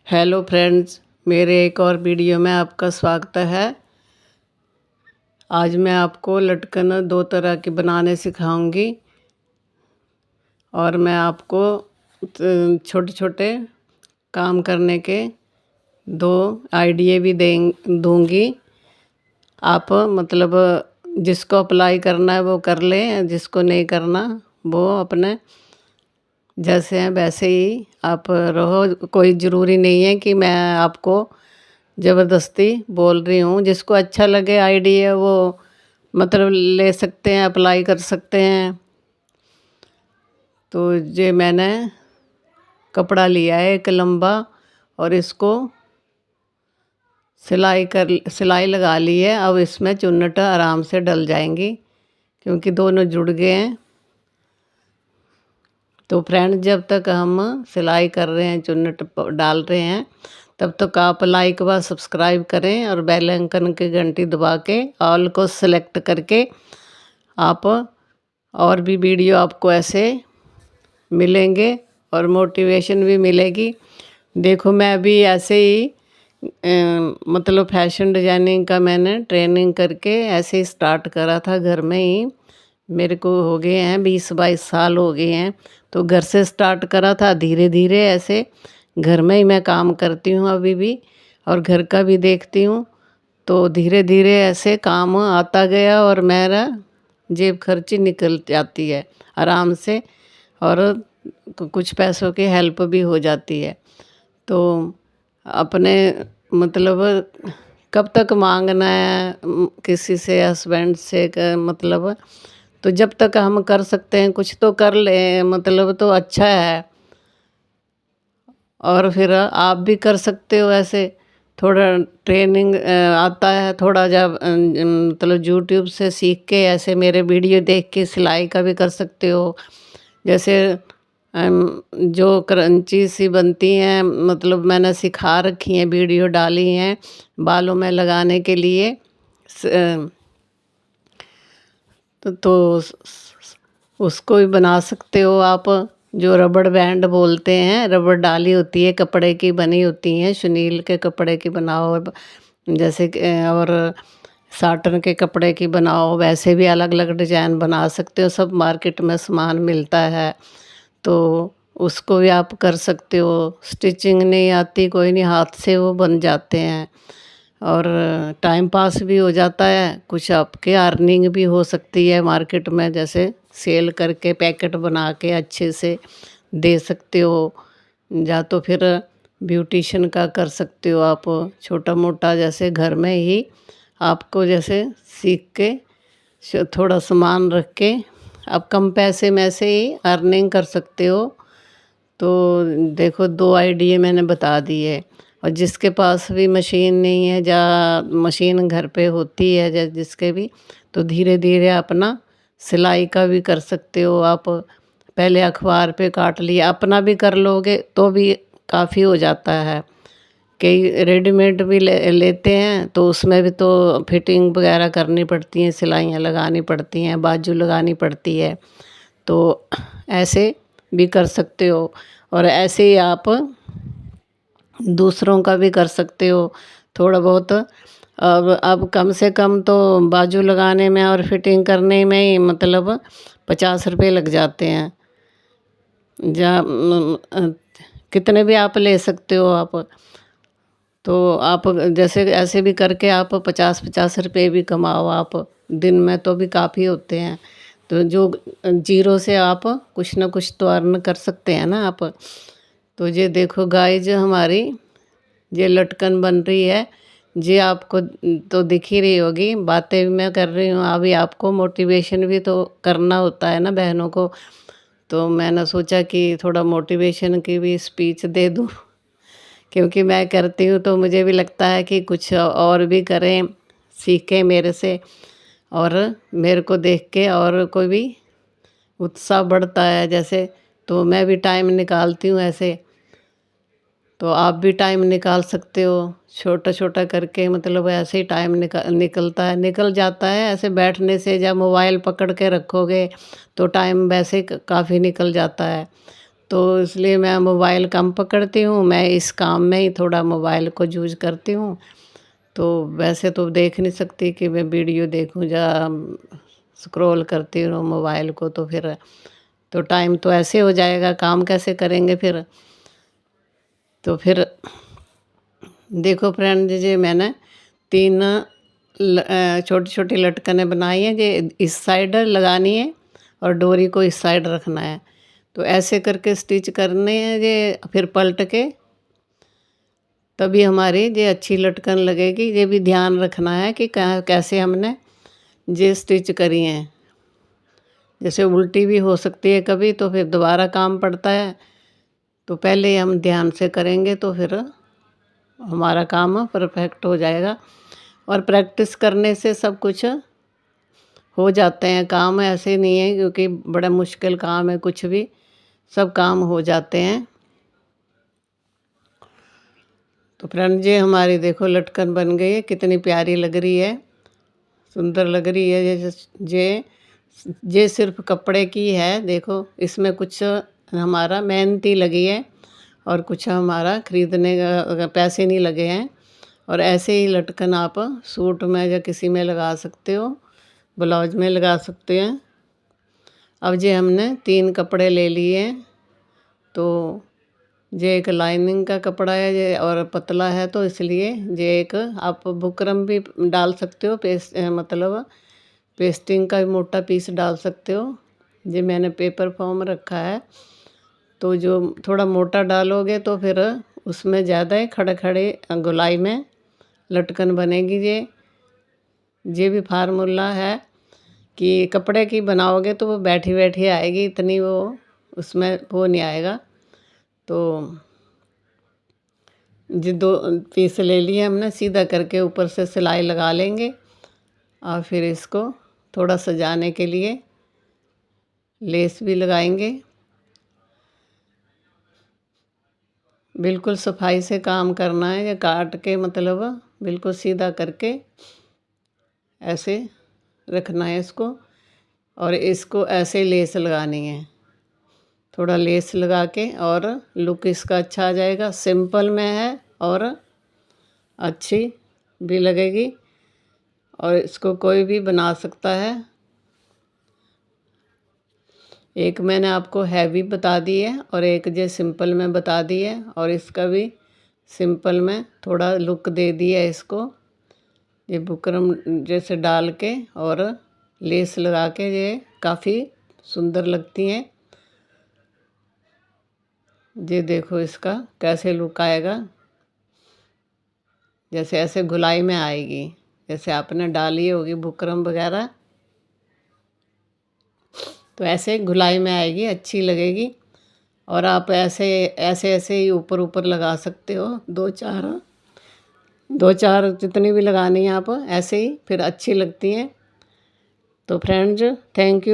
Hello friends, मेरे एक और वीडियो में आपका स्वागत है। आज मैं आपको लटकन दो तरह की बनाने सिखाऊंगी और मैं आपको छोटे छोटे काम करने के दो आइडिया भी दूंगी। आप मतलब जिसको अप्लाई करना है वो कर लें, जिसको नहीं करना वो अपने जैसे हैं वैसे ही आप रहो। कोई ज़रूरी नहीं है कि मैं आपको ज़बरदस्ती बोल रही हूँ। जिसको अच्छा लगे आइडिया वो मतलब ले सकते हैं, अप्लाई कर सकते हैं। तो ये मैंने कपड़ा लिया है एक लंबा और इसको सिलाई लगा ली है। अब इसमें चुन्नट आराम से डल जाएंगी क्योंकि दोनों जुड़ गए हैं। तो फ्रेंड, जब तक हम सिलाई कर रहे हैं, चुन्नट डाल रहे हैं, तब तक आप लाइक व सब्सक्राइब करें और बेल आइकन की घंटी दबा के ऑल को सेलेक्ट करके आप और भी वीडियो आपको ऐसे मिलेंगे और मोटिवेशन भी मिलेगी। देखो, मैं अभी ऐसे ही मतलब फैशन डिजाइनिंग का मैंने ट्रेनिंग करके ऐसे ही स्टार्ट करा था घर में ही। मेरे को हो गए हैं 20-22 साल हो गए हैं। तो घर से स्टार्ट करा था, धीरे धीरे ऐसे घर में ही मैं काम करती हूँ अभी भी और घर का भी देखती हूँ। तो धीरे धीरे ऐसे काम आता गया और मेरा जेब खर्ची निकल जाती है आराम से और कुछ पैसों की हेल्प भी हो जाती है। तो अपने मतलब कब तक मांगना है किसी से, हस्बैंड से मतलब तो जब तक हम कर सकते हैं कुछ तो कर लें, मतलब तो अच्छा है। और फिर आप भी कर सकते हो ऐसे। थोड़ा ट्रेनिंग आता है थोड़ा, जब मतलब यूट्यूब से सीख के ऐसे मेरे वीडियो देख के सिलाई का भी कर सकते हो। जैसे जो क्रंची सी बनती हैं, मतलब मैंने सिखा रखी हैं, वीडियो डाली हैं बालों में लगाने के लिए। उसको भी बना सकते हो आप। जो रबड़ बैंड बोलते हैं, रबड़ डाली होती है, कपड़े की बनी होती हैं, सुनील के कपड़े की बनाओ जैसे और साटन के कपड़े की बनाओ, वैसे भी अलग अलग डिजाइन बना सकते हो। सब मार्केट में सामान मिलता है, तो उसको भी आप कर सकते हो। स्टिचिंग नहीं आती कोई नहीं, हाथ से वो बन जाते हैं और टाइम पास भी हो जाता है। कुछ आपके अर्निंग भी हो सकती है मार्केट में, जैसे सेल करके पैकेट बना के अच्छे से दे सकते हो। या तो फिर ब्यूटिशन का कर सकते हो आप, छोटा मोटा जैसे घर में ही आपको जैसे सीख के थोड़ा सामान रख के आप कम पैसे में से ही अर्निंग कर सकते हो। तो देखो, दो आइडिया मैंने बता दी है। और जिसके पास भी मशीन नहीं है, या मशीन घर पे होती है या जिसके भी, तो धीरे धीरे अपना सिलाई का भी कर सकते हो आप। पहले अखबार पे काट लिया, अपना भी कर लोगे तो भी काफ़ी हो जाता है। कई रेडीमेड भी लेते हैं, तो उसमें भी तो फिटिंग वगैरह करनी पड़ती हैं, सिलाइयाँ लगानी पड़ती हैं, बाजू लगानी पड़ती है। तो ऐसे भी कर सकते हो और ऐसे ही आप दूसरों का भी कर सकते हो थोड़ा बहुत। अब कम से कम तो बाजू लगाने में और फिटिंग करने में ही मतलब 50 रुपये लग जाते हैं। कितने भी आप ले सकते हो आप। तो आप जैसे ऐसे भी करके आप 50-50 रुपये भी कमाओ आप दिन में, तो भी काफ़ी होते हैं। तो जो जीरो से आप कुछ ना कुछ तो अर्न कर सकते हैं ना आप। तो ये देखो गाइज, हमारी ये लटकन बन रही है। ये आपको तो दिख ही रही होगी, बातें भी मैं कर रही हूँ, अभी आपको मोटिवेशन भी तो करना होता है ना बहनों को। तो मैंने सोचा कि थोड़ा मोटिवेशन की भी स्पीच दे दूँ क्योंकि मैं करती हूँ तो मुझे भी लगता है कि कुछ और भी करें, सीखें मेरे से, और मेरे को देख के और कोई भी उत्साह बढ़ता है जैसे। तो मैं भी टाइम निकालती हूँ ऐसे। तो आप भी टाइम निकाल सकते हो छोटा छोटा करके, मतलब ऐसे ही टाइम निकल जाता है। ऐसे बैठने से, जब मोबाइल पकड़ के रखोगे तो टाइम वैसे काफ़ी निकल जाता है। तो इसलिए मैं मोबाइल कम पकड़ती हूँ, मैं इस काम में ही थोड़ा मोबाइल को यूज़ करती हूँ। तो वैसे तो देख नहीं सकती कि मैं वीडियो देखूँ या स्क्रॉल करती रहूँ मोबाइल को, तो फिर तो टाइम तो ऐसे हो जाएगा, काम कैसे करेंगे फिर। तो फिर देखो फ्रेंड जी, मैंने 3 छोटी-छोटी लटकनें बनाई हैं, ये इस साइड लगानी है और डोरी को इस साइड रखना है। तो ऐसे करके स्टिच करने हैं ये, फिर पलट के तभी हमारी ये अच्छी लटकन लगेगी। ये भी ध्यान रखना है कि कैसे हमने ये स्टिच करी हैं। जैसे उल्टी भी हो सकती है कभी, तो फिर दोबारा काम पड़ता है। तो पहले हम ध्यान से करेंगे तो फिर हमारा काम परफेक्ट हो जाएगा। और प्रैक्टिस करने से सब कुछ हो जाते हैं काम, ऐसे नहीं है क्योंकि बड़ा मुश्किल काम है कुछ भी, सब काम हो जाते हैं। तो फ्रेंड जी, हमारी देखो लटकन बन गई है, कितनी प्यारी लग रही है, सुंदर लग रही है। ये सिर्फ कपड़े की है, देखो इसमें कुछ हमारा मेहनती लगी है और कुछ हमारा खरीदने का पैसे नहीं लगे हैं। और ऐसे ही लटकन आप सूट में या किसी में लगा सकते हो, ब्लाउज में लगा सकते हैं। अब ये हमने 3 कपड़े ले लिए हैं। तो ये एक लाइनिंग का कपड़ा है ये, और पतला है तो इसलिए ये एक आप बुकरम भी डाल सकते हो, मतलब पेस्टिंग का भी मोटा पीस डाल सकते हो। ये मैंने पेपर फॉर्म रखा है, तो जो थोड़ा मोटा डालोगे तो फिर उसमें ज़्यादा ही खड़े खड़े गोलाई में लटकन बनेगी। ये भी फार्मूला है कि कपड़े की बनाओगे तो वो बैठी बैठी आएगी, इतनी वो उसमें वो नहीं आएगा। तो ये 2 पीस ले लिए हमने, सीधा करके ऊपर से सिलाई लगा लेंगे और फिर इसको थोड़ा सजाने के लिए लेस भी लगाएंगे। बिल्कुल सफाई से काम करना है, ये काट के मतलब बिल्कुल सीधा करके ऐसे रखना है इसको, और इसको ऐसे लेस लगानी है। थोड़ा लेस लगा के और लुक इसका अच्छा आ जाएगा। सिंपल में है और अच्छी भी लगेगी, और इसको कोई भी बना सकता है। एक मैंने आपको हैवी बता दी है और एक जो सिंपल में बता दी है, और इसका भी सिंपल में थोड़ा लुक दे दिया है इसको। ये बुकरम जैसे डाल के और लेस लगा के ये काफ़ी सुंदर लगती हैं। ये देखो इसका कैसे लुक आएगा, जैसे ऐसे गुलाई में आएगी, जैसे आपने डाली होगी बुकरम वगैरह, तो ऐसे गुलाई में आएगी, अच्छी लगेगी। और आप ऐसे ऐसे ऐसे ही ऊपर ऊपर लगा सकते हो, 2-4 जितनी भी लगानी है आप ऐसे ही, फिर अच्छी लगती हैं। तो फ्रेंड्स, थैंक यू।